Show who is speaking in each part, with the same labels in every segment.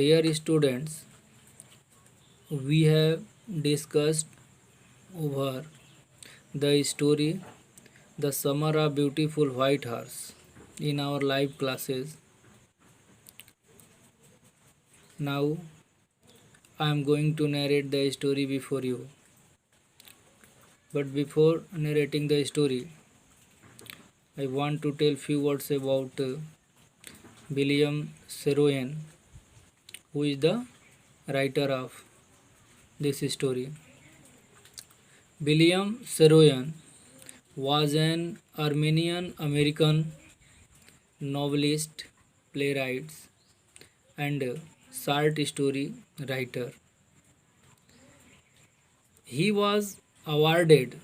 Speaker 1: Dear students, we have discussed over the story The Summer of Beautiful White Horse in our live classes. Now I am going to narrate the story before you. But before narrating the story, I want to tell few words about William Saroyan, who is the writer of this story. William Saroyan was an Armenian American novelist, playwright, and short story writer. He was awarded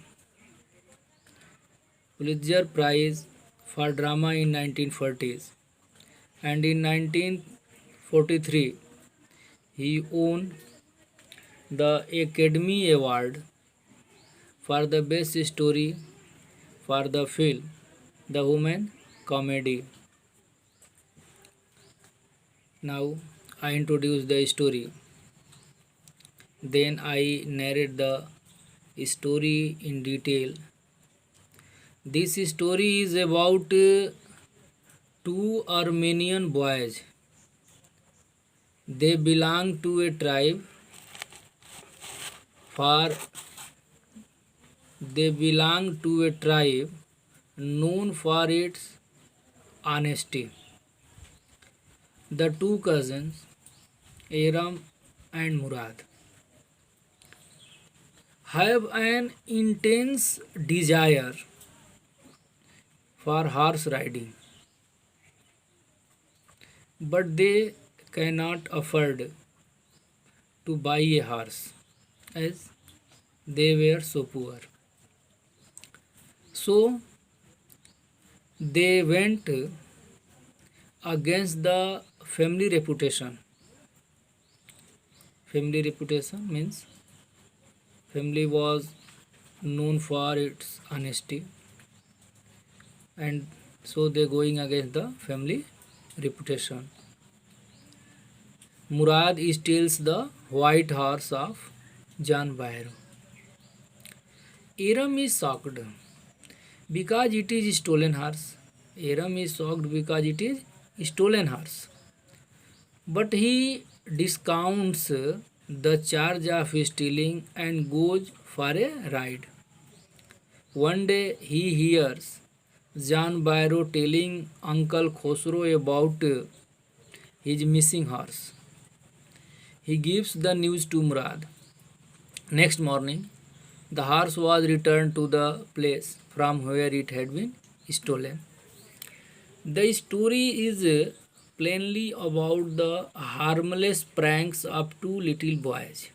Speaker 1: Pulitzer Prize for Drama in 1940s, and in 1943 he won the Academy Award for the best story for the film The Human Comedy. Now I introduce the story. Then I narrate the story in detail. This story is about two Armenian boys. They belong to a tribe for they belong to a tribe known for its honesty. The two cousins, Aram and Murad, have an intense desire for horse riding, but they cannot afford to buy a horse as they were so poor. So they went against the family reputation. Family reputation means family was known for its honesty, and so they going against the family reputation. Murad steals the white horse of Jan Bairo. Aram is shocked because it is stolen horse. Aram is shocked because it is stolen horse. But he discounts the charge of stealing and goes for a ride. One day he hears Jan Bairo telling Uncle Khosrow about his missing horse. He gives the news to Murad. Next morning, the horse was returned to the place from where it had been stolen. The story is plainly about the harmless pranks of two little boys.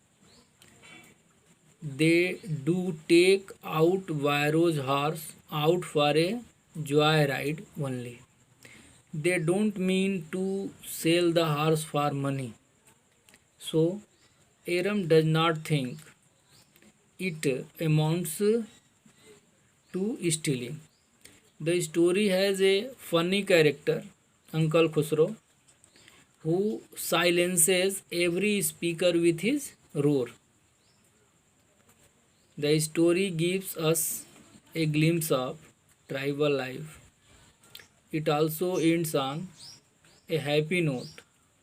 Speaker 1: They do take out Vairo's horse out for a joyride only. They don't mean to sell the horse for money. So Aram does not think it amounts to stealing. The story has a funny character, Uncle Khusro, who silences every speaker with his roar. The story gives us a glimpse of tribal life. It also ends on a happy note.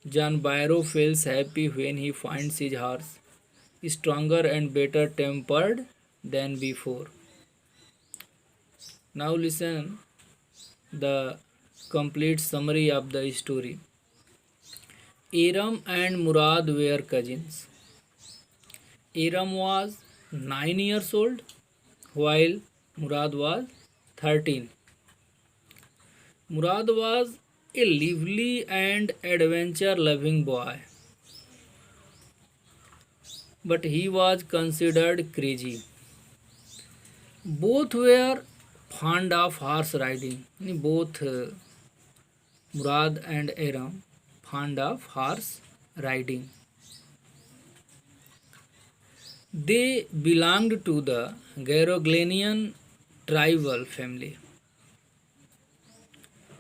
Speaker 1: Jan Bairo feels happy when he finds his horse stronger and better tempered than before. Now listen the complete summary of the story. Aram and Murad were cousins. Aram was 9 years old while Murad was 13. Murad was a lively and adventure loving boy, but he was considered crazy. Both were fond of horse riding. Both Murad and Aram fond of horse riding. They belonged to the Garoglanian tribal family.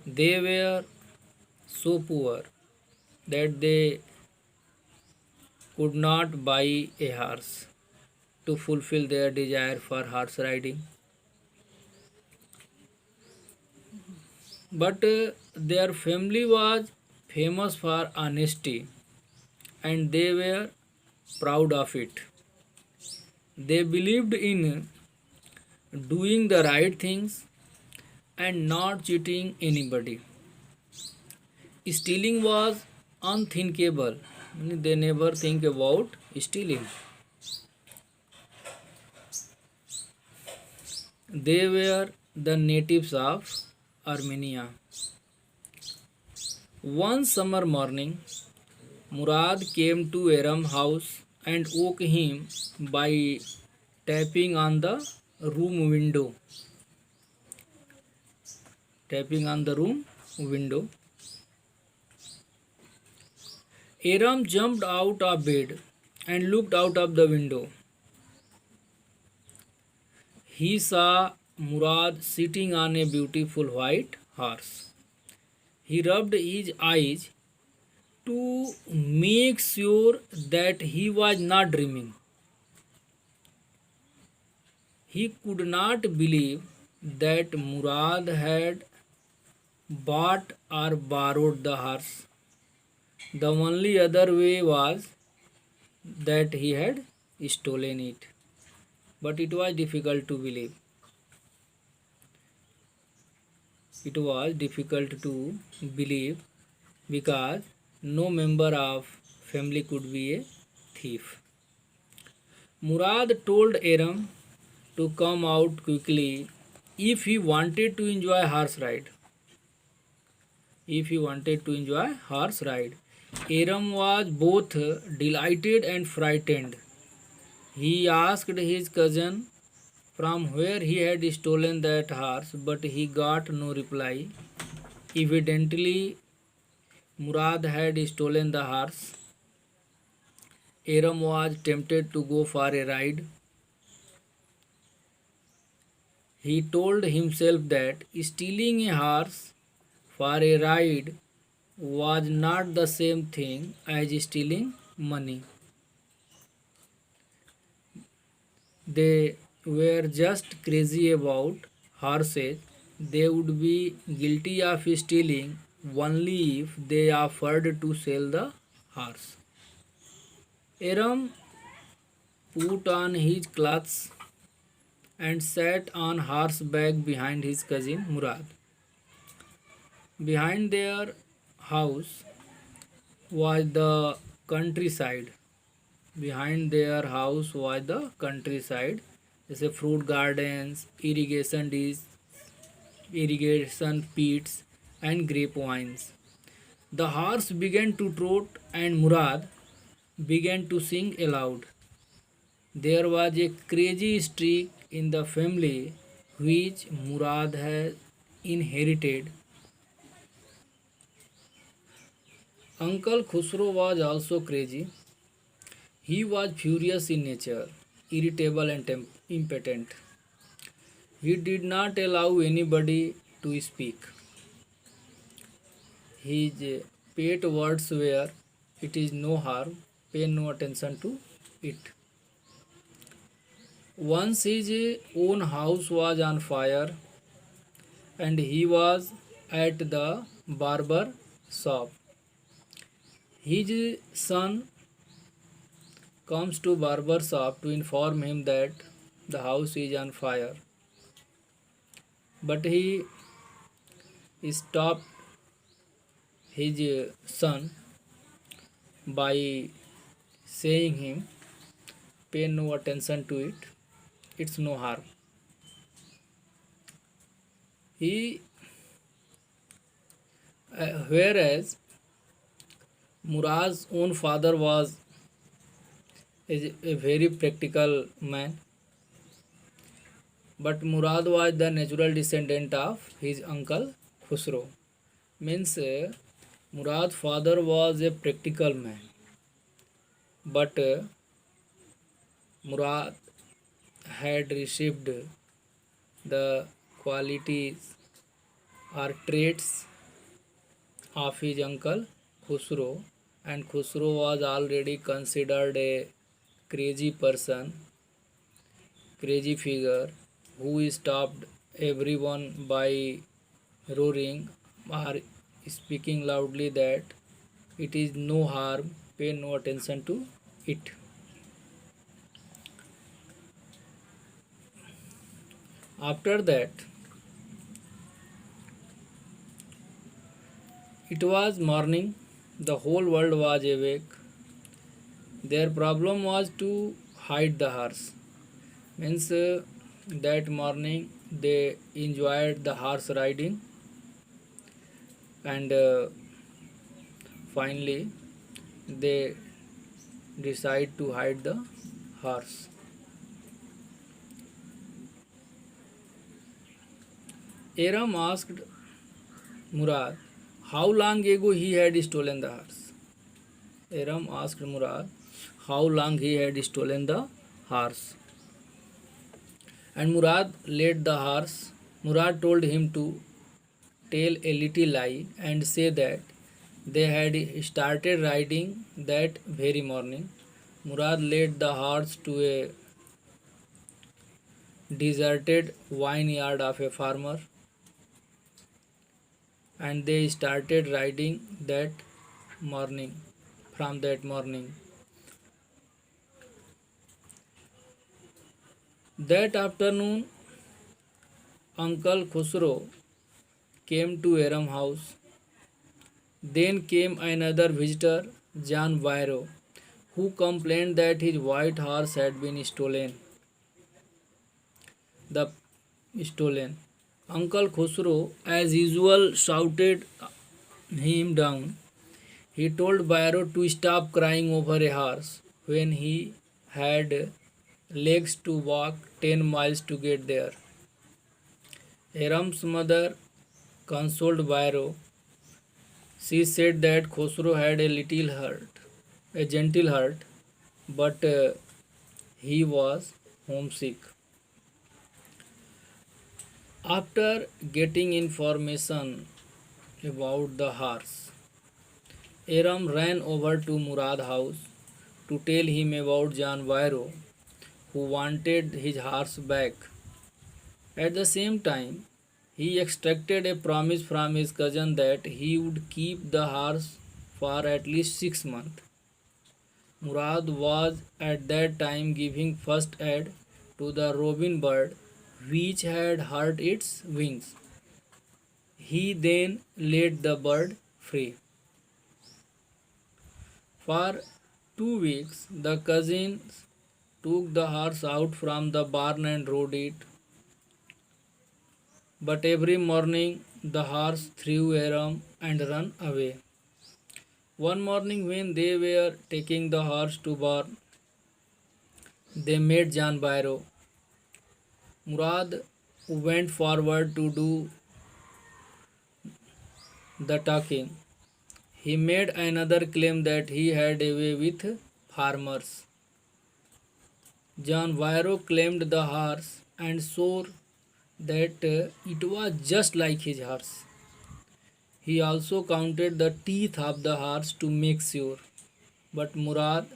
Speaker 1: They were so poor that they could not buy a horse to fulfill their desire for horse riding. But their family was famous for honesty and they were proud of it. They believed in doing the right things and not cheating anybody. Stealing was unthinkable. They never think about stealing. They were the natives of Armenia. One summer morning, Murad came to Aram's house and woke him by tapping on the room window. Tapping on the room window. Aram jumped out of bed and looked out of the window. He saw Murad sitting on a beautiful white horse. He rubbed his eyes to make sure that he was not dreaming. He could not believe that Murad had bought or borrowed the horse. The only other way was that he had stolen it. But it was difficult to believe. It was difficult to believe because no member of family could be a thief. Murad told Aram to come out quickly if he wanted to enjoy horse ride. If he wanted to enjoy horse ride. Aram was both delighted and frightened. He asked his cousin from where he had stolen that horse, but he got no reply. Evidently, Murad had stolen the horse. Aram was tempted to go for a ride. He told himself that stealing a horse for a ride was not the same thing as stealing money. They were just crazy about horses. They would be guilty of stealing only if they offered to sell the horse. Aram put on his clothes and sat on horseback behind his cousin Murad. Behind their house was the countryside. Behind their house was the countryside. There's a fruit gardens, irrigation pits, and grapevines. The horse began to trot, and Murad began to sing aloud. There was a crazy streak in the family which Murad had inherited. Uncle Khusro was also crazy. He was furious in nature, irritable and impotent. He did not allow anybody to speak. His pet words were, "It is no harm, pay no attention to it." Once his own house was on fire and he was at the barber shop. His son comes to barber shop to inform him that the house is on fire. But he stopped his son by saying him, pay no attention to it, it's no harm. He whereas Murad's own father was a very practical man, but Murad was the natural descendant of his uncle Khusro. Means Murad's father was a practical man, but Murad had received the qualities or traits of his uncle Khusro, and Khusro was already considered a crazy person, crazy figure who stopped everyone by roaring or speaking loudly that it is no harm, pay no attention to it. After that, it was morning, the whole world was awake. Their problem was to hide the horse. Means that morning they enjoyed the horse riding and finally they decide to hide the horse. Aram asked Murad how long ago he had stolen the horse. Aram asked Murad how long he had stolen the horse. And Murad led the horse. Murad told him to tell a little lie and say that they had started riding that very morning. Murad led the horse to a deserted vineyard of a farmer and they started riding that morning. From that morning, that afternoon, Uncle Khusro came to Aram house. Then came another visitor, Jan Vairo, who complained that his white horse had been stolen. The stolen. Uncle Khusro, as usual, shouted him down. He told Vairo to stop crying over a horse when he had legs to walk 10 miles to get there. Aram's mother consoled Vairo. She said that Khosrow had a little heart, a gentle heart, but he was homesick. After getting information about the horse, Aram ran over to Murad's house to tell him about Jan Vairo, who wanted his horse back. At the same time, he extracted a promise from his cousin that he would keep the horse for at least 6 months. Murad was at that time giving first aid to the robin bird which had hurt its wings. He then let the bird free. For 2 weeks, the cousins took the horse out from the barn and rode it. But every morning the horse threw Aram and ran away. One morning when they were taking the horse to barn, they met Jan Bairo. Murad went forward to do the talking. He made another claim that he had a way with farmers. John Vairo claimed the horse and swore that it was just like his horse. He also counted the teeth of the horse to make sure. But Murad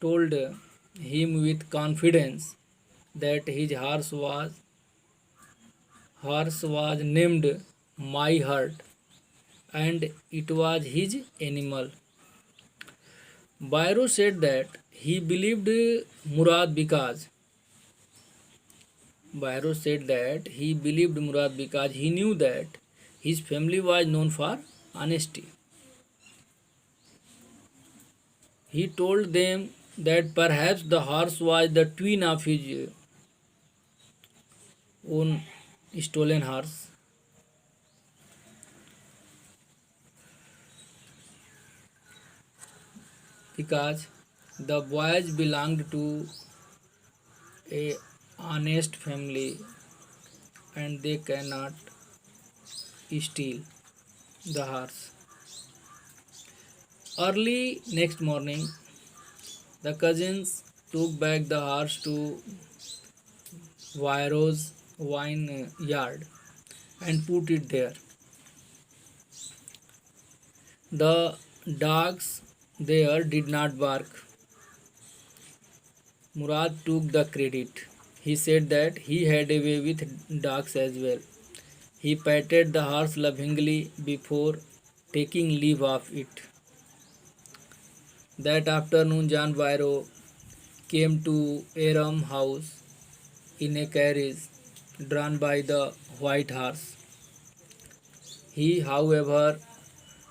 Speaker 1: told him with confidence that his horse was named My Heart and it was his animal. Bairo said that he believed Murad because Bairo said that he believed Murad because he knew that his family was known for honesty. He told them that perhaps the horse was the twin of his own stolen horse. Because the boys belonged to a honest family and they cannot steal the horse. Early next morning, the cousins took back the horse to Vairo's wine yard and put it there. The dogs there did not bark. Murad took the credit. He said that he had a way with dogs as well. He patted the horse lovingly before taking leave of it. That afternoon, John Byro came to Aram house in a carriage drawn by the white horse. He, however,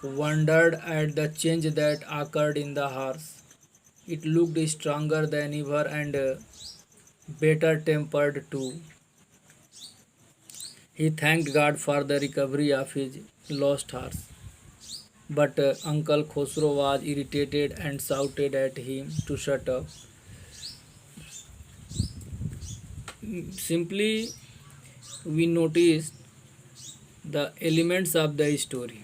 Speaker 1: wondered at the change that occurred in the horse. It looked stronger than ever and better tempered too. He thanked God for the recovery of his lost horse. But Uncle Khosrow was irritated and shouted at him to shut up. Simply, we noticed the elements of the story.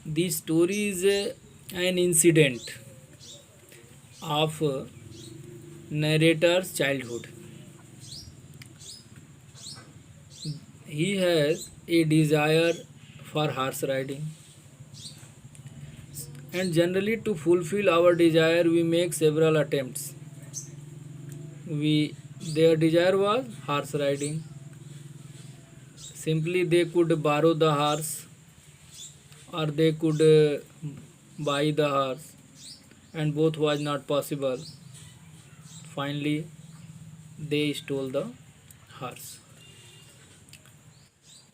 Speaker 1: This story is an incident of narrator's childhood. He has a desire for horse riding, and generally, to fulfill our desire, we make several attempts. Their desire was horse riding. Simply, they could borrow the horse or they could buy the horse, and both was not possible. Finally, they stole the horse.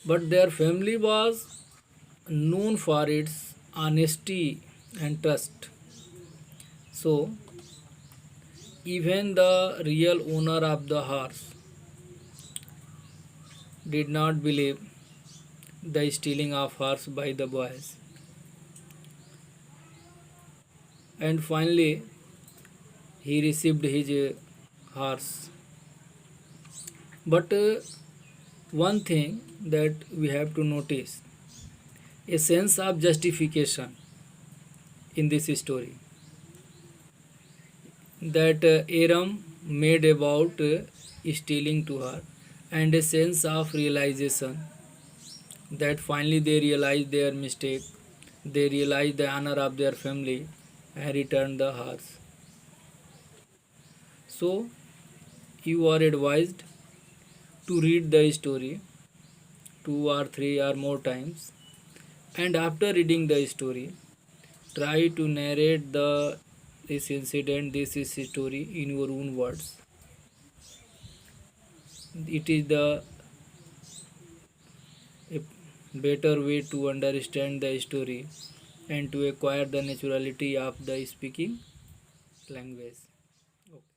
Speaker 1: But their family was known for its honesty and trust. So, even the real owner of the horse did not believe the stealing of horse by the boys. And finally, he received his horse. But one thing that we have to notice, a sense of justification in this story that Aram made about stealing to her, and a sense of realization that finally they realized their mistake, they realized the honor of their family and returned the horse. So, you are advised to read the story two or three or more times, and after reading the story, try to narrate this incident, this is story in your own words. It is the a better way to understand the story and to acquire the naturality of the speaking language. Okay.